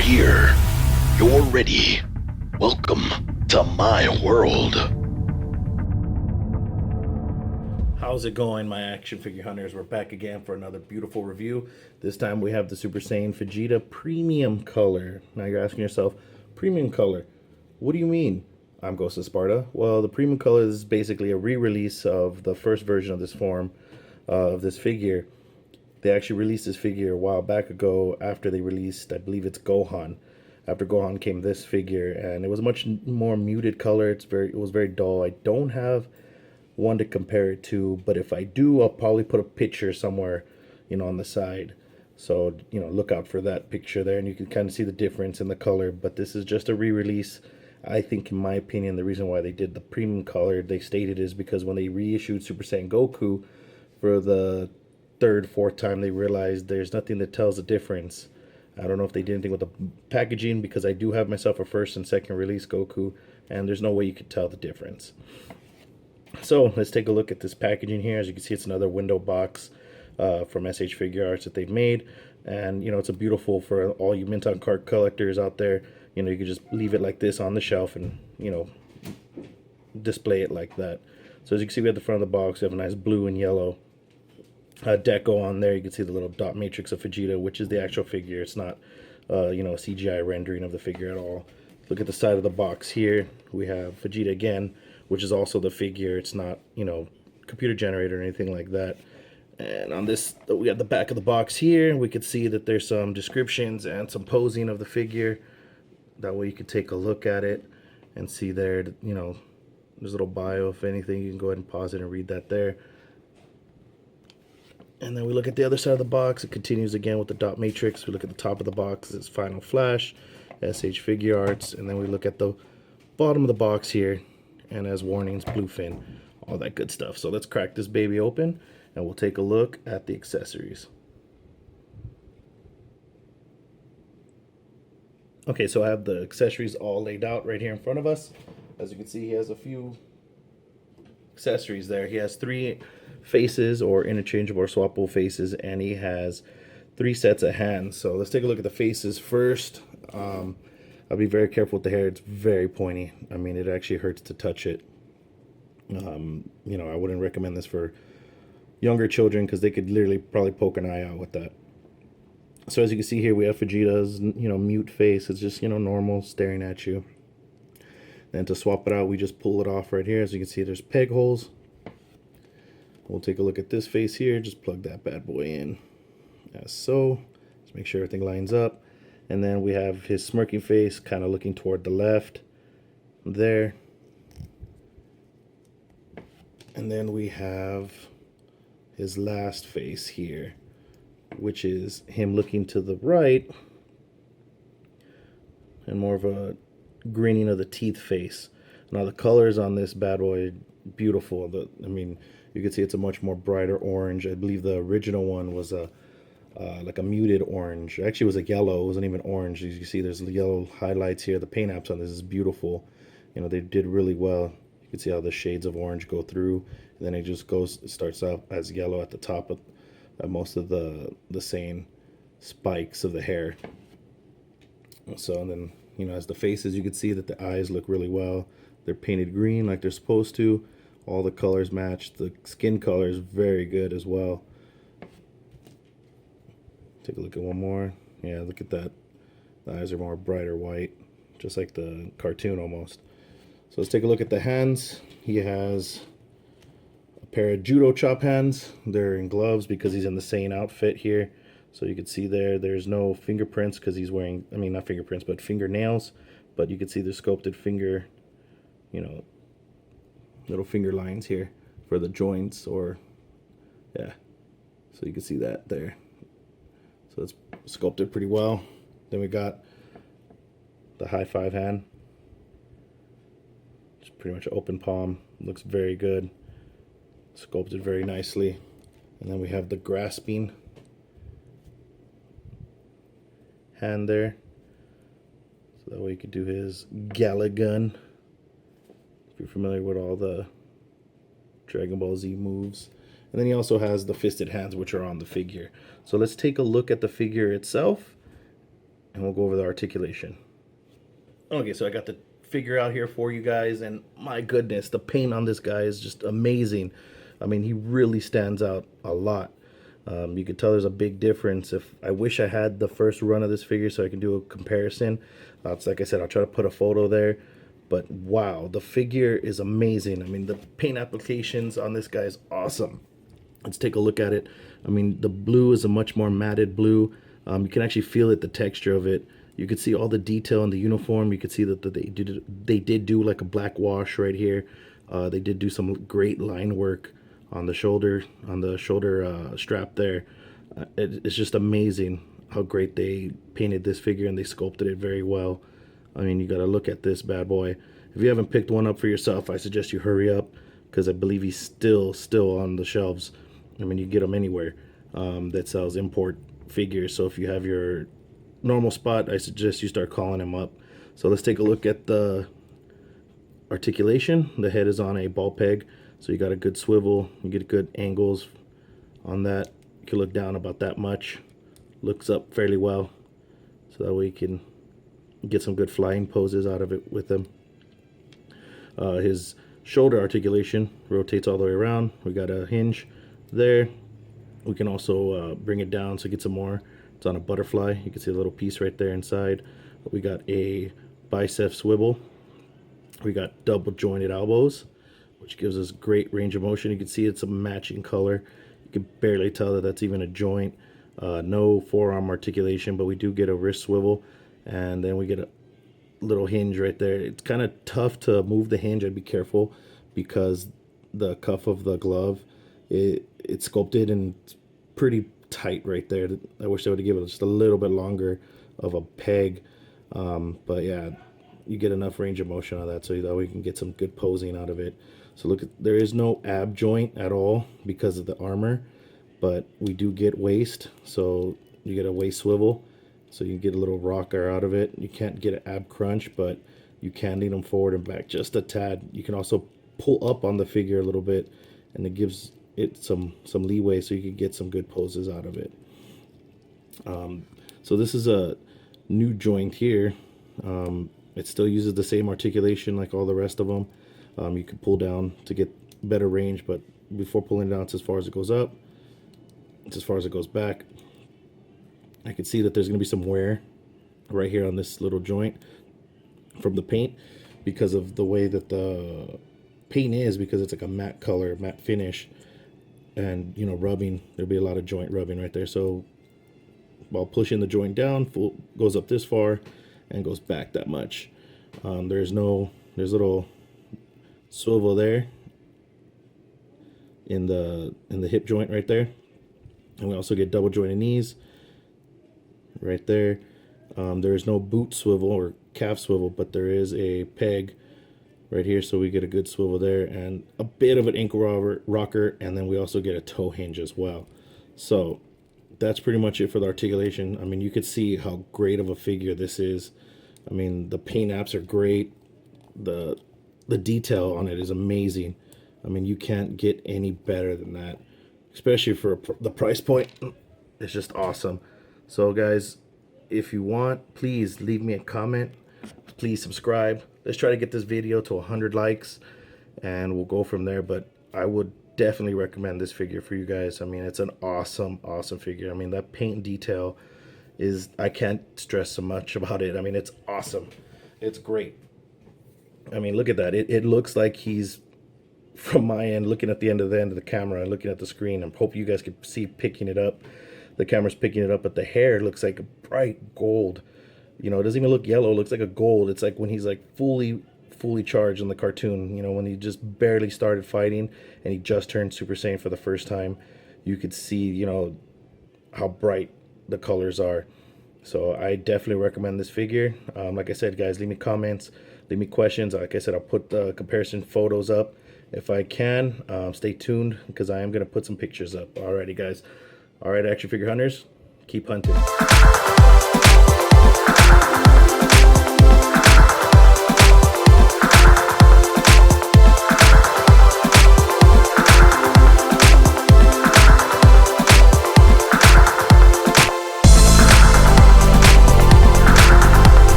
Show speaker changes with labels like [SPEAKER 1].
[SPEAKER 1] here. You're ready. Welcome to my world.
[SPEAKER 2] How's it going, my action figure hunters? We're back again for another beautiful review. This time we have the Super Saiyan Vegeta Premium Color. Now you're asking yourself, Premium Color? What do you mean? I'm Ghost of Sparta. Well, the Premium Color is basically a re-release of the first version of this form, of this figure. They actually released this figure a while back ago after they released, I believe it's Gohan. After Gohan came this figure, and it was a much more muted color. It was very dull. I don't have one to compare it to, but if I do, I'll probably put a picture somewhere, on the side. So, look out for that picture there, and you can kind of see the difference in the color. But this is just a re-release. I think, in my opinion, the reason why they did the premium color, they stated, is because when they reissued Super Saiyan Goku for the third, fourth time, they realized there's nothing that tells the difference. I don't know if they did anything with the packaging, because I do have myself a first and second release Goku, and there's no way you could tell the difference. So let's take a look at this packaging here. As you can see, it's another window box from S.H Figuarts that they've made, and it's a beautiful, for all you mint on card collectors out there. You can just leave it like this on the shelf and display it like that. So as you can see, we have the front of the box. We have a nice blue and yellow deco on there. You can see the little dot matrix of Vegeta, which is the actual figure. It's not a CGI rendering of the figure at all. Look at the side of the box here. We have Vegeta again, which is also the figure. It's not computer generated or anything like that. And on this, we have the back of the box here. We could see that there's some descriptions and some posing of the figure. That way you could take a look at it and see there, there's a little bio. If anything, you can go ahead and pause it and read that there. And then we look at the other side of the box. It continues again with the dot matrix. We look at the top of the box. It's Final Flash, S.H Figuarts. And then we look at the bottom of the box here. And as warnings, bluefin, all that good stuff. So let's crack this baby open, and we'll take a look at the accessories. Okay, so I have the accessories all laid out right here in front of us. As you can see, he has a few accessories there. He has 3 faces, or interchangeable or swappable faces, and he has 3 sets of hands. So let's take a look at the faces first. I'll be very careful with the hair. It's very pointy. I mean, it actually hurts to touch it. I wouldn't recommend this for younger children, because they could literally probably poke an eye out with that. So as you can see here, we have Vegeta's mute face. It's just normal, staring at you. Then to swap it out, we just pull it off right here. As you can see, there's peg holes. We'll take a look at this face here. Just plug that bad boy in, as so. Just make sure everything lines up. And then we have his smirking face, kind of looking toward the left there. And then we have his last face here, which is him looking to the right, and more of a grinning of the teeth face. Now the colors on this bad boy, beautiful. You can see it's a much more brighter orange. I believe the original one was like a muted orange. Actually, it was a yellow. It wasn't even orange. As you can see, there's yellow highlights here. The paint apps on this is beautiful. They did really well. You can see how the shades of orange go through, and then it starts out as yellow at the top of most of the same spikes of the hair. So, and then as the faces, you can see that the eyes look really well. They're painted green like they're supposed to. All the colors match. The skin color is very good as well. Take a look at one more. Yeah, look at that. The eyes are more brighter white, just like the cartoon almost. So let's take a look at the hands. He has a pair of judo chop hands. They're in gloves because he's in the Saiyan outfit here. So you can see there's no fingerprints, because he's wearing, not fingerprints, but fingernails. But you can see the sculpted finger, little finger lines here for the joints, or, yeah. So you can see that there. So it's sculpted pretty well. Then we got the high five hand. It's pretty much open palm. Looks very good. Sculpted very nicely. And then we have the grasping hand there. So that way you could do his Gala gun. If you're familiar with all the Dragon Ball Z moves. And then he also has the fisted hands, which are on the figure. So let's take a look at the figure itself, and we'll go over the articulation. Okay, so I got the figure out here for you guys, and my goodness, the paint on this guy is just amazing. I mean, he really stands out a lot. You can tell there's a big difference. If I wish I had the first run of this figure so I can do a comparison. It's like I said, I'll try to put a photo there. But wow, the figure is amazing. I mean, the paint applications on this guy is awesome. Let's take a look at it. I mean, the blue is a much more matted blue. You can actually feel it, the texture of it. You can see all the detail in the uniform. You can see that they did do like a black wash right here. They did do some great line work on the shoulder strap there. It's just amazing how great they painted this figure, and they sculpted it very well. I mean, you got to look at this bad boy. If you haven't picked one up for yourself, I suggest you hurry up, because I believe he's still on the shelves. I mean, you get them anywhere that sells import figures. So if you have your normal spot, I suggest you start calling him up. So let's take a look at the articulation. The head is on a ball peg, so you got a good swivel. You get good angles on that. You can look down about that much. Looks up fairly well, so that way you can get some good flying poses out of it with him. His shoulder articulation rotates all the way around. We got a hinge there. We can also bring it down so get some more. It's on a butterfly. You can see a little piece right there inside. We got a bicep swivel. We got double jointed elbows, which gives us great range of motion. You can see it's a matching color. You can barely tell that that's even a joint. No forearm articulation, but we do get a wrist swivel, and then we get a little hinge right there. It's kind of tough to move the hinge. I'd be careful, because the cuff of the glove, it's sculpted and it's pretty tight right there. I wish they would have given it just a little bit longer of a peg, but yeah, you get enough range of motion on that, so that we can get some good posing out of it. So look, there is no ab joint at all because of the armor, but we do get waist, so you get a waist swivel, so you get a little rocker out of it. You can't get an ab crunch, but you can lean them forward and back just a tad. You can also pull up on the figure a little bit, and it gives it some leeway, so you can get some good poses out of it. So this is a new joint here. It still uses the same articulation like all the rest of them. You can pull down to get better range, but before pulling down, it's as far as it goes up, it's as far as it goes back. I can see that there's going to be some wear right here on this little joint from the paint, because of the way that the paint is, because it's like a matte color, matte finish, and you know, rubbing, there'll be a lot of joint rubbing right there. So while pushing the joint down, goes up this far and goes back that much. There's little swivel there in the hip joint right there, and we also get double jointed knees right there. There is no boot swivel or calf swivel, but there is a peg right here, so we get a good swivel there and a bit of an ankle rocker, and then we also get a toe hinge as well. So that's pretty much it for the articulation. I mean, you could see how great of a figure this is. I mean, the paint apps are great. The detail on it is amazing. I mean, you can't get any better than that, especially for the price point. It's just awesome. So guys, if you want, please leave me a comment. Please subscribe. Let's try to get this video to 100 likes, and we'll go from there. But I would definitely recommend this figure for you guys. I mean, it's an awesome figure. I mean, that paint detail is, I can't stress so much about it. I mean, it's awesome. It's great. I mean, look at that. It looks like he's, from my end, looking at the end of the camera and looking at the screen. I hope you guys can see picking it up. The camera's picking it up, but the hair looks like a bright gold. You know, it doesn't even look yellow. It looks like a gold. It's like when he's like fully charged in the cartoon. You know, when he just barely started fighting and he just turned Super Saiyan for the first time. You could see, you know, how bright the colors are. So I definitely recommend this figure. Like I said, guys, leave me comments, leave me questions. Like I said, I'll put the comparison photos up if I can. Stay tuned, because I am going to put some pictures up. Alrighty, guys. Alright, action figure hunters, keep hunting.